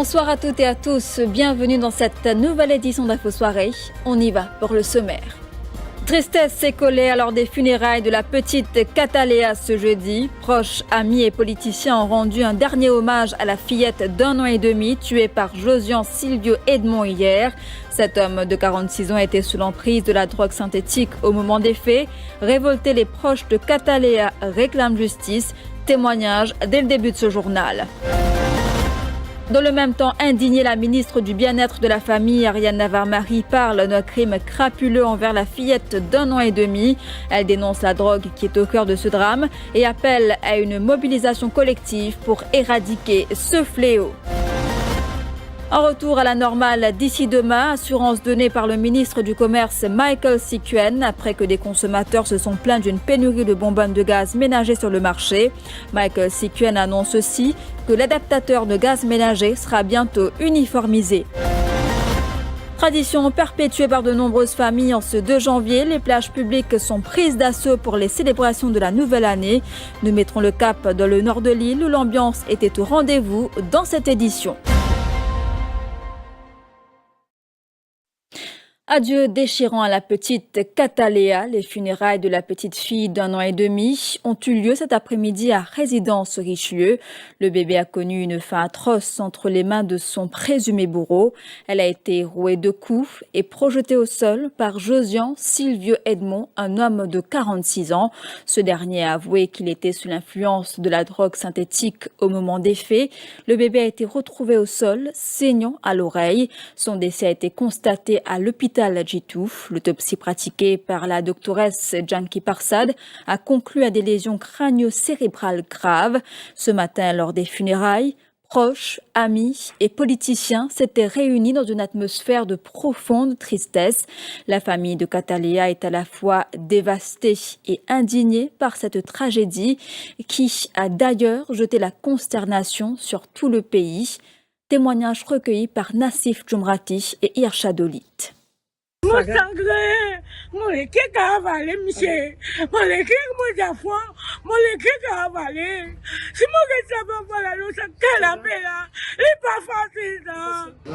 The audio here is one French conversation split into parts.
Bonsoir à toutes et à tous, bienvenue dans cette nouvelle édition d'Info Soirée. On y va pour le sommaire. Tristesse et colère lors des funérailles de la petite Cataléa ce jeudi. Proches, amis et politiciens ont rendu un dernier hommage à la fillette d'1 an et demi tuée par Josian Silvio Edmond hier. Cet homme de 46 ans était sous l'emprise de la drogue synthétique au moment des faits. Révoltés, les proches de Cataléa réclament justice. Témoignage dès le début de ce journal. Dans le même temps, indignée, la ministre du Bien-être de la famille, Ariane Navarre-Marie, parle d'un crime crapuleux envers la fillette d'1 an et demi. Elle dénonce la drogue qui est au cœur de ce drame et appelle à une mobilisation collective pour éradiquer ce fléau. Un retour à la normale d'ici demain, assurance donnée par le ministre du Commerce Michael Sikuen après que des consommateurs se sont plaints d'une pénurie de bonbonnes de gaz ménager sur le marché. Michael Sikuen annonce aussi que l'adaptateur de gaz ménager sera bientôt uniformisé. Tradition perpétuée par de nombreuses familles en ce 2 janvier, les plages publiques sont prises d'assaut pour les célébrations de la nouvelle année. Nous mettrons le cap dans le nord de l'île où l'ambiance était au rendez-vous dans cette édition. Adieu déchirant à la petite Cataléa. Les funérailles de la petite fille d'1 an et demi ont eu lieu cet après-midi à Résidence Richelieu. Le bébé a connu une fin atroce entre les mains de son présumé bourreau. Elle a été rouée de coups et projetée au sol par Josian Silvio Edmond, un homme de 46 ans. Ce dernier a avoué qu'il était sous l'influence de la drogue synthétique au moment des faits. Le bébé a été retrouvé au sol, saignant à l'oreille. Son décès a été constaté à l'hôpital Jitouf. L'autopsie pratiquée par la doctoresse Janki Parsad a conclu à des lésions crânio-cérébrales graves. Ce matin, lors des funérailles, proches, amis et politiciens s'étaient réunis dans une atmosphère de profonde tristesse. La famille de Cataléa est à la fois dévastée et indignée par cette tragédie qui a d'ailleurs jeté la consternation sur tout le pays. Témoignage recueilli par Nassif Djumrati et Irshadolit. Mon sangré, mon équipe a avalé, monsieur. Mon équipe, mon jafon, mon équipe a avalé. Si mon gars savait voilà, l'eau, ça quelle appelle là. Il n'est pas facile, ça.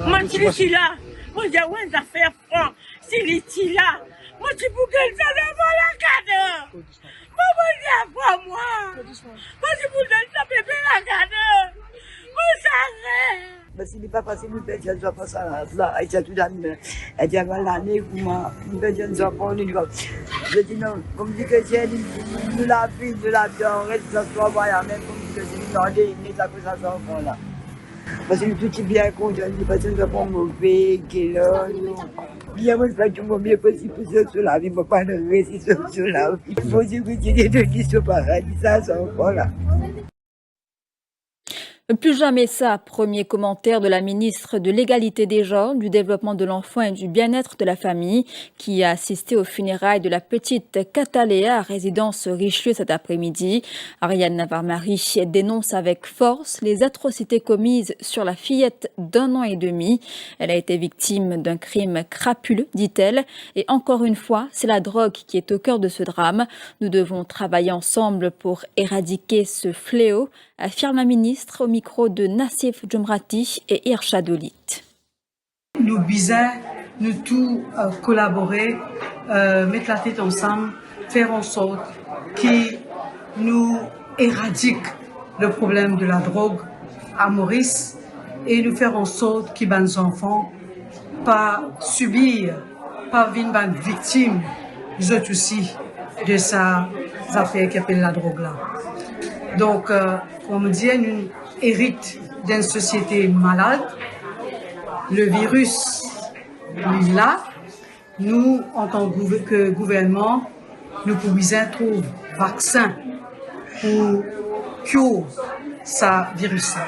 Mon petit là, mon diable, ça fait froid. S'il est là, mon petit bouquet, ça devant la cadre. Mon diable, moi. Mon petit bouquet, ça bébé la cadre. Mon sangré. Parce qu'il n'est pas facile de perdre des enfants là, et c'est tout d'année. Et bien, l'année, comment, nous perdons des enfants, je dis non, comme dit que c'est, nous la vie, on reste dans ce travail, même comme dit que c'est, non, il n'est pas que ça, ces enfants-là. Parce que nous, tout est bien content, parce que nous avons mauvais, qu'il est là, il y a un peu de mieux possible pour ceux sur la vie, mais pas de récit sur la vie. Il faut dire que c'est des qui sont paradis, ça, ces enfants-là. Plus jamais ça, premier commentaire de la ministre de l'Égalité des genres, du développement de l'enfant et du bien-être de la famille qui a assisté aux funérailles de la petite Cataléa à Résidence Richelieu cet après-midi. Ariane Navarre-Marie dénonce avec force les atrocités commises sur la fillette d'1 an et demi. Elle a été victime d'un crime crapuleux, dit-elle. Et encore une fois, c'est la drogue qui est au cœur de ce drame. Nous devons travailler ensemble pour éradiquer ce fléau, affirme la ministre au micro de Nassif Djumrati et Irshadolit. Nous besoin, nous tous collaborer, mettre la tête ensemble, faire en sorte que nous éradiquent le problème de la drogue à Maurice et nous faire en sorte que les enfants pas subir, pas venir victimes, eux autres aussi, de ces affaires qui appellent la drogue là. Donc, comme dit, nous héritons d'une société malade. Le virus est là. Nous, en tant que gouvernement, nous pouvons trouver un vaccin pour curer ce virus-là.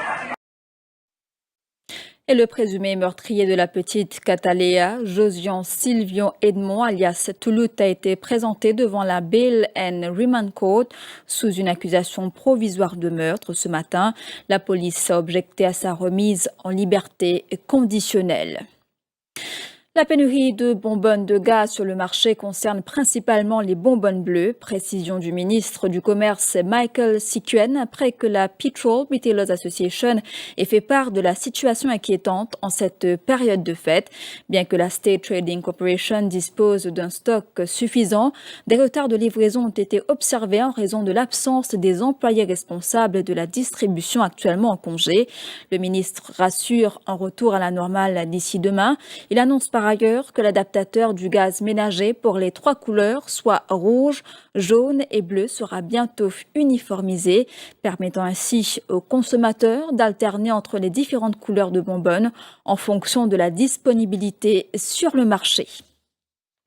Et le présumé meurtrier de la petite Cataléa, Josian Silvio Edmond, alias Toulout, a été présenté devant la Bail and Remand Court sous une accusation provisoire de meurtre. Ce matin, la police a objecté à sa remise en liberté conditionnelle. La pénurie de bonbonnes de gaz sur le marché concerne principalement les bonbonnes bleues, précision du ministre du Commerce Michael Sikuen après que la Petrol Retailers Association ait fait part de la situation inquiétante en cette période de fête. Bien que la State Trading Corporation dispose d'un stock suffisant, des retards de livraison ont été observés en raison de l'absence des employés responsables de la distribution actuellement en congé. Le ministre rassure un retour à la normale d'ici demain. Il annonce par ailleurs que l'adaptateur du gaz ménager pour les 3 couleurs, soit rouge, jaune et bleu, sera bientôt uniformisé, permettant ainsi aux consommateurs d'alterner entre les différentes couleurs de bonbonnes en fonction de la disponibilité sur le marché.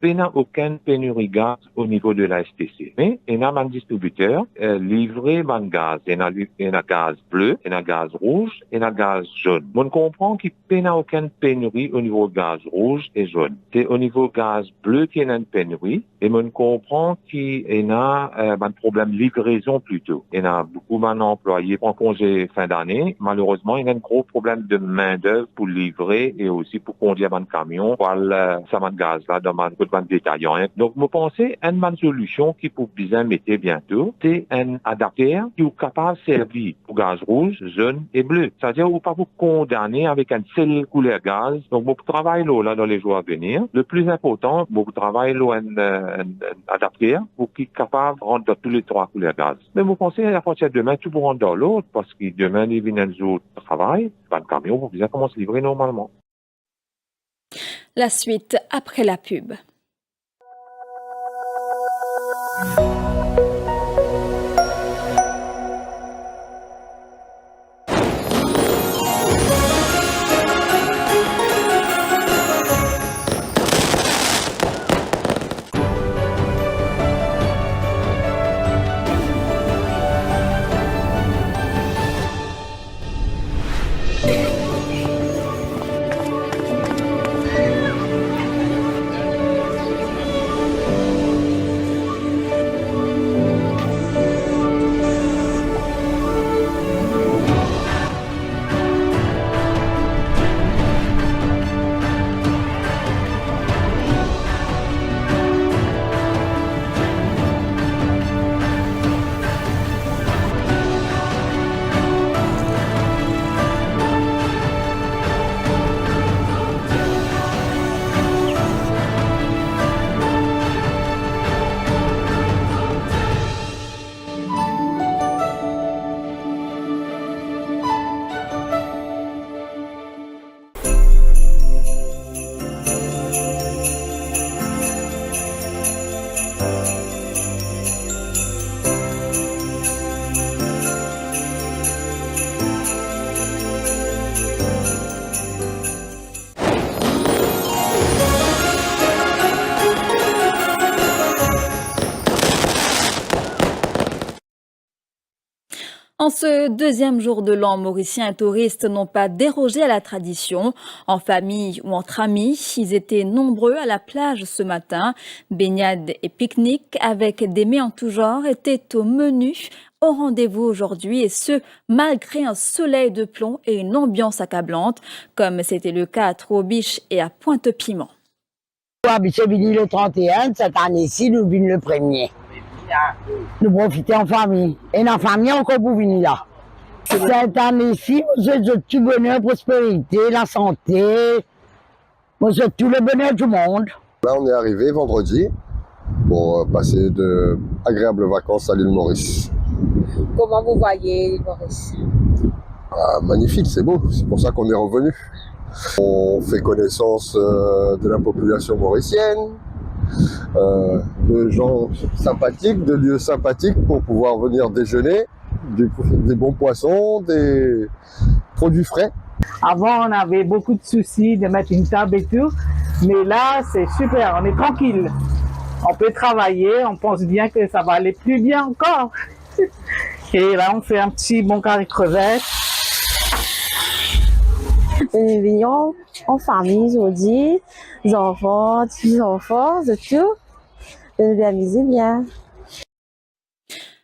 Il n'y a aucune pénurie de gaz au niveau de la STC. Mais il y a un distributeur livré un gaz. Il y a gaz bleu, il y a gaz rouge, il y a gaz jaune. On comprend qu'il n'y a aucune pénurie au niveau gaz rouge et jaune. C'est au niveau gaz bleu qu'il y a une pénurie. Et on comprend qu'il y a un problème de livraison plutôt. Il y a beaucoup d'employés en congé fin d'année. Malheureusement, il y a un gros problème de main-d'œuvre pour livrer et aussi pour conduire un camion pour ça gaz-là dans un détaillant. Donc, je pense une solution qui peut bien mettre bientôt, c'est un adaptateur qui est capable de servir pour gaz rouge, jaune et bleu. C'est-à-dire, vous ne pas vous condamner avec une seule couleur gaz. Donc, beaucoup de travail là dans les jours à venir. Le plus important, beaucoup de travail là un adaptateur pour qui est capable de rendre dans tous les 3 couleurs gaz. Mais vous pensez à partir de demain, tout pour rendre dans l'autre parce que demain, il vient un jour de travail, le camion pour bien commencer à livrer normalement. La suite après la pub. En ce deuxième jour de l'an, Mauriciens et touristes n'ont pas dérogé à la tradition. En famille ou entre amis, ils étaient nombreux à la plage ce matin. Baignades et pique-niques avec des mets en tout genre étaient au menu. Au rendez-vous aujourd'hui et ce, malgré un soleil de plomb et une ambiance accablante, comme c'était le cas à Troubiche et à Pointe-Piment. C'est venu le 31, cette année-ci, nous venons le 1er. Nous profitons en famille. Et en famille, encore pour venir là. Cette année-ci, nous souhaitons tout bonheur, prospérité, la santé. Nous souhaitons tout le bonheur du monde. Là, on est arrivé vendredi pour passer de agréables vacances à l'île Maurice. Comment vous voyez l'île Maurice? Magnifique, c'est beau. C'est pour ça qu'on est revenu. On fait connaissance de la population mauricienne, de gens sympathiques, de lieux sympathiques pour pouvoir venir déjeuner, des bons poissons, des produits frais. Avant, on avait beaucoup de soucis de mettre une table et tout, mais là, c'est super, on est tranquille. On peut travailler, on pense bien que ça va aller plus bien encore. Et là, on fait un petit bon carré crevette. Nous venions en famille aujourd'hui, les enfants, petits-enfants, de tout. Nous nous amuser bien.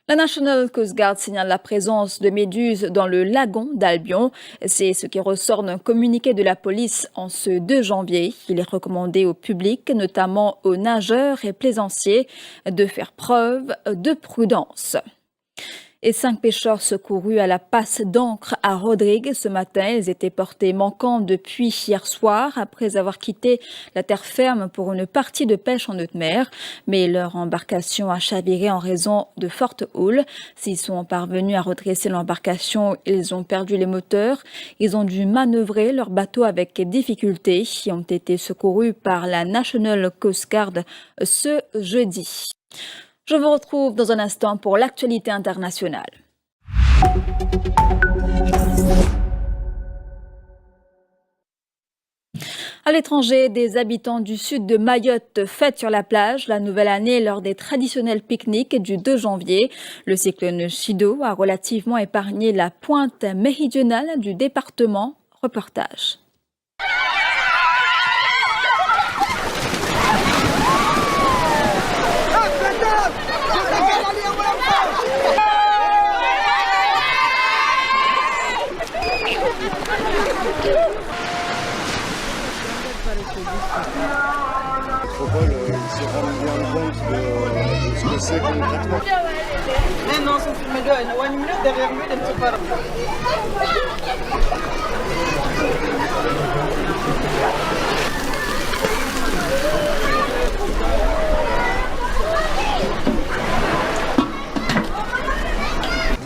La National Coast Guard signale la présence de méduses dans le lagon d'Albion. C'est ce qui ressort d'un communiqué de la police en ce 2 janvier. Il est recommandé au public, notamment aux nageurs et plaisanciers, de faire preuve de prudence. Et 5 pêcheurs secourus à la passe d'Ancre à Rodrigue ce matin. Ils étaient portés manquants depuis hier soir après avoir quitté la terre ferme pour une partie de pêche en haute mer. Mais leur embarcation a chaviré en raison de fortes houles. S'ils sont parvenus à redresser l'embarcation, ils ont perdu les moteurs. Ils ont dû manœuvrer leur bateau avec difficulté. Ils ont été secourus par la National Coast Guard ce jeudi. Je vous retrouve dans un instant pour l'actualité internationale. À l'étranger, des habitants du sud de Mayotte fêtent sur la plage la nouvelle année lors des traditionnels pique-niques du 2 janvier. Le cyclone Chido a relativement épargné la pointe méridionale du département. Reportage. Se rendre bien compte de ce que c'est concrètement. Non, son film de une minute derrière lui, des petits parents.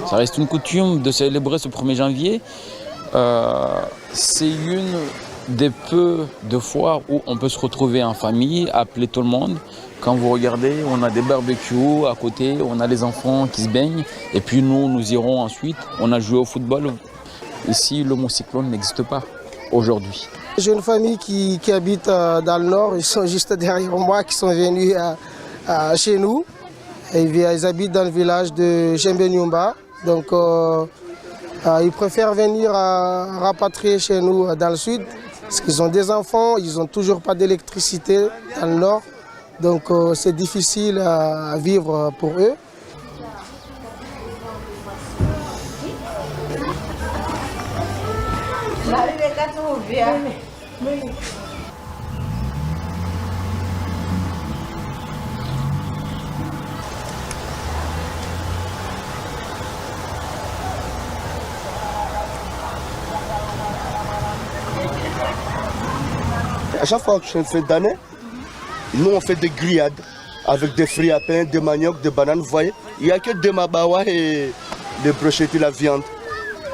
Ça reste une coutume de célébrer ce 1er janvier. C'est une des peu de fois où on peut se retrouver en famille, appeler tout le monde. Quand vous regardez, on a des barbecues à côté, on a les enfants qui se baignent. Et puis nous irons ensuite. On a joué au football. Ici, le mot cyclone n'existe pas aujourd'hui. J'ai une famille qui habite dans le nord. Ils sont juste derrière moi, qui sont venus chez nous. Et ils habitent dans le village de Jembenyumba. Donc, ils préfèrent venir rapatrier chez nous dans le sud. Parce qu'ils ont des enfants, ils n'ont toujours pas d'électricité dans le nord. Donc c'est difficile à vivre pour eux. À chaque fois que c'est une fête d'année, nous on fait des grillades avec des fruits à pain, des maniocs, des bananes, vous voyez. Il n'y a que des mabawa et des brochettes et la viande.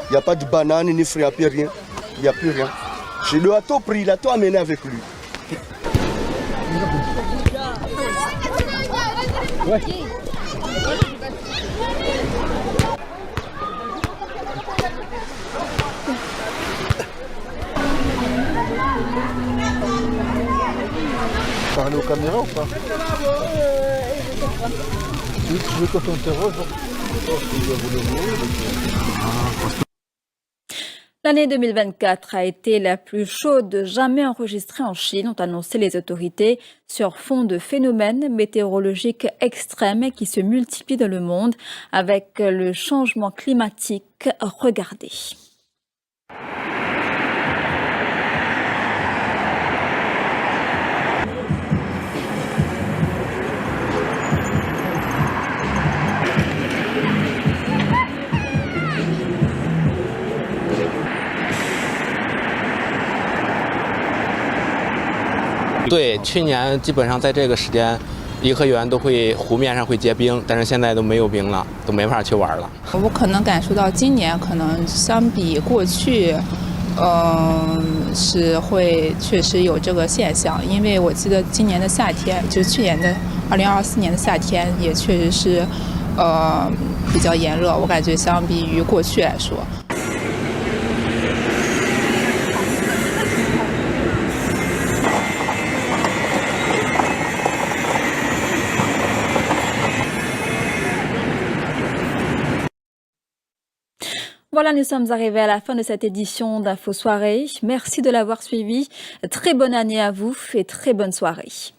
Il n'y a pas de bananes ni fruits à pain, rien. Il n'y a plus rien. Je lui ai tout pris, il a tout amené avec lui. Ouais. Parler aux caméras ou pas? Tu veux qu'on t'interroge? L'année 2024 a été la plus chaude jamais enregistrée en Chine, ont annoncé les autorités, sur fond de phénomènes météorologiques extrêmes qui se multiplient dans le monde avec le changement climatique. Regardez.对，去年基本上在这个时间，颐和园都会湖面上会结冰，但是现在都没有冰了，都没法去玩了。我可能感受到今年可能相比过去，是会确实有这个现象，因为我记得今年的夏天，就是去年的2024年的夏天，也确实是比较炎热，我感觉相比于过去来说。Voilà, nous sommes arrivés à la fin de cette édition d'Info Soirée. Merci de l'avoir suivi. Très bonne année à vous et très bonne soirée.